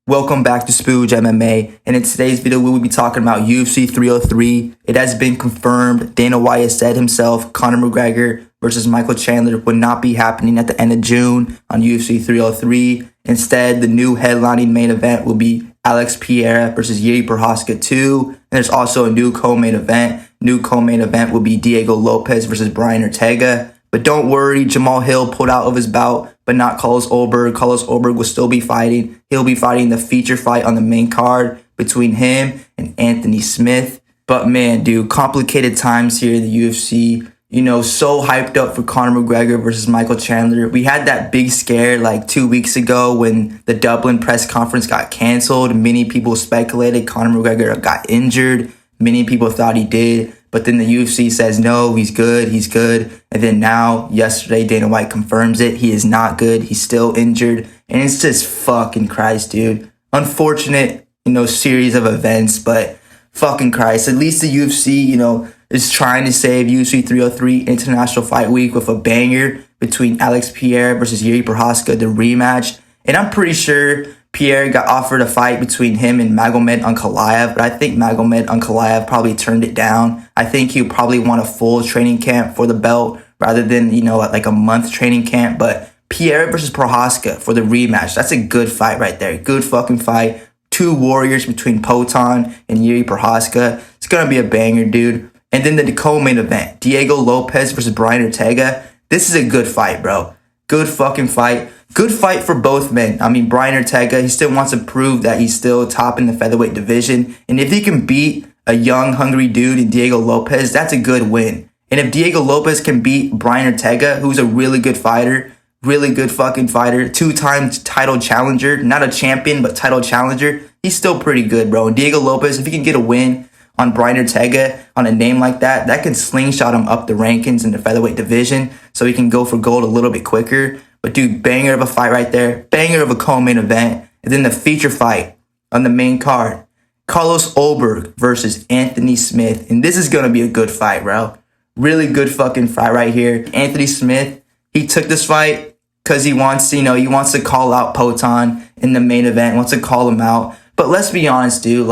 Welcome back to Spooge MMA, and in today's video we will be talking about UFC 303. It has been confirmed, Dana White has said himself, Conor McGregor versus Michael Chandler would not be happening at the end of June on UFC 303. Instead, the new headlining main event will be Alex Pereira versus Jiri Prochazka 2. And there's also a new co-main event. New co-main event will be Diego Lopes versus Brian Ortega. But don't worry, Jamaal Hill pulled out of his bout, but not Carlos Ulberg. Carlos Ulberg will still be fighting. He'll be fighting the feature fight on the main card between him and Anthony Smith. But man, dude, complicated times here in the UFC. You know, so hyped up for Conor McGregor versus Michael Chandler. We had that big scare like 2 weeks ago when the Dublin press conference got canceled. Many people speculated Conor McGregor got injured. Many people thought he did. But then the UFC says, no, he's good. And then now, yesterday, Dana White confirms it. He is not good. He's still injured. And it's just fucking Christ, dude. Unfortunate, series of events, but fucking Christ. At least the UFC, is trying to save UFC 303 International Fight Week with a banger between Alex Pereira versus Jiri Prochazka, the rematch. And I'm pretty sure Pierre got offered a fight between him and Magomed Ankalaev, but I think Magomed Ankalaev probably turned it down. I think he probably want a full training camp for the belt rather than, like a month training camp. But Pierre versus Prochazka for the rematch, that's a good fight right there. Good fucking fight. Two warriors between Poatan and Jiri Prochazka. It's going to be a banger, dude. And then the co-main event, Diego Lopes versus Brian Ortega. This is a good fight, bro. Good fucking fight. Good fight for both men. I mean, Brian Ortega, he still wants to prove that he's still top in the featherweight division. And if he can beat a young, hungry dude in Diego Lopes, that's a good win. And if Diego Lopes can beat Brian Ortega, who's a really good fighter, really good fucking fighter, two-time title challenger, not a champion, but title challenger, he's still pretty good, bro. And Diego Lopes, if he can get a win on Brian Ortega on a name like that, that can slingshot him up the rankings in the featherweight division so he can go for gold a little bit quicker. But dude, banger of a fight right there. Banger of a co-main event. And then the feature fight on the main card. Carlos Ulberg versus Anthony Smith. And this is going to be a good fight, bro. Really good fucking fight right here. Anthony Smith, he took this fight because he wants, he wants to call out Poatan in the main event. Wants to call him out. But let's be honest, dude,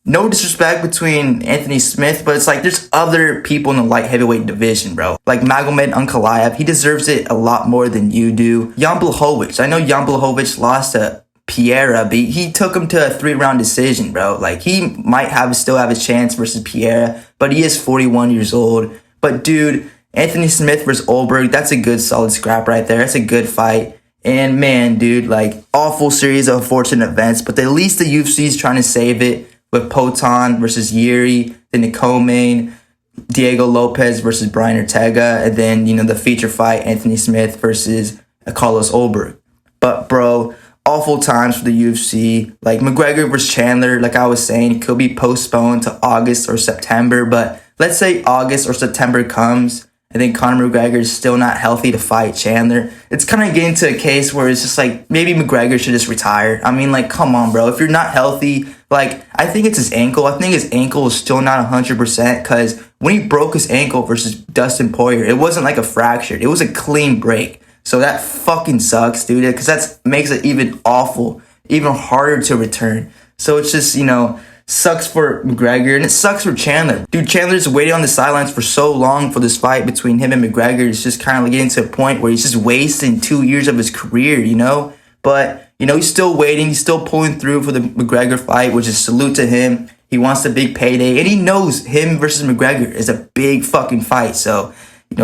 no disrespect between Anthony Smith, but it's there's other people in the light heavyweight division, bro. Like Magomed Ankalaev, he deserves it a lot more than you do. Jan Blachowicz, I know Jan Blachowicz lost to Pereira, but he took him to a 3-round decision, bro. He might still have a chance versus Pereira, but he is 41 years old. But dude, Anthony Smith versus Ulberg, that's a good solid scrap right there. That's a good fight. And man, dude, awful series of unfortunate events, but at least the UFC is trying to save it. With Poatan versus Jiri, then the co-main, Diego Lopes versus Brian Ortega, and then, the feature fight, Anthony Smith versus Carlos Ulberg. But, bro, awful times for the UFC. McGregor versus Chandler, like I was saying, it could be postponed to August or September, but let's say August or September comes, and then Conor McGregor is still not healthy to fight Chandler. It's kind of getting to a case where it's just maybe McGregor should just retire. I mean, come on, bro. If you're not healthy, I think it's his ankle. I think his ankle is still not 100% because when he broke his ankle versus Dustin Poirier, it wasn't a fracture. It was a clean break. So that fucking sucks, dude, because that makes it even harder to return. So it's just, sucks for McGregor, and it sucks for Chandler. Dude, Chandler's waiting on the sidelines for so long for this fight between him and McGregor. It's just kind of getting to a point where he's just wasting 2 years of his career, But, he's still waiting. He's still pulling through for the McGregor fight, which is salute to him. He wants the big payday, and he knows him versus McGregor is a big fucking fight. So,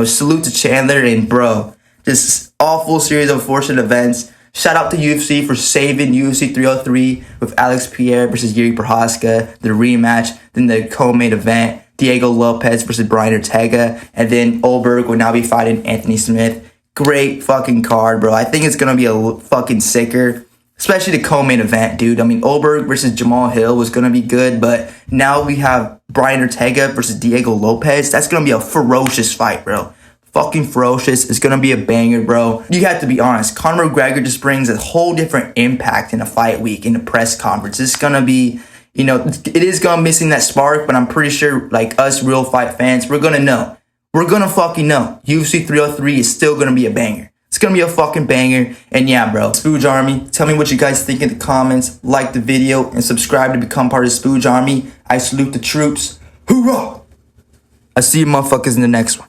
salute to Chandler, and bro, just awful series of unfortunate events. Shout out to UFC for saving UFC 303 with Alex Pereira versus Jiri Prochazka, the rematch, then the co-main event, Diego Lopes versus Brian Ortega, and then Ulberg will now be fighting Anthony Smith. Great fucking card, bro. I think it's going to be a fucking sicker, especially the co-main event, dude. I mean, Ulberg versus Jamaal Hill was going to be good, but now we have Brian Ortega versus Diego Lopes. That's going to be a ferocious fight, bro. Fucking ferocious. It's going to be a banger, bro. You have to be honest. Conor McGregor just brings a whole different impact in a fight week, in a press conference. It's going to be, it is going to missing that spark, but I'm pretty sure, us real fight fans, we're going to know. We're going to fucking know. UFC 303 is still going to be a banger. It's gonna be a fucking banger. And yeah, bro, Spooge Army, tell me what you guys think in the comments. Like the video and subscribe to become part of the Spooge Army. I salute the troops. Hoorah! I see you motherfuckers in the next one.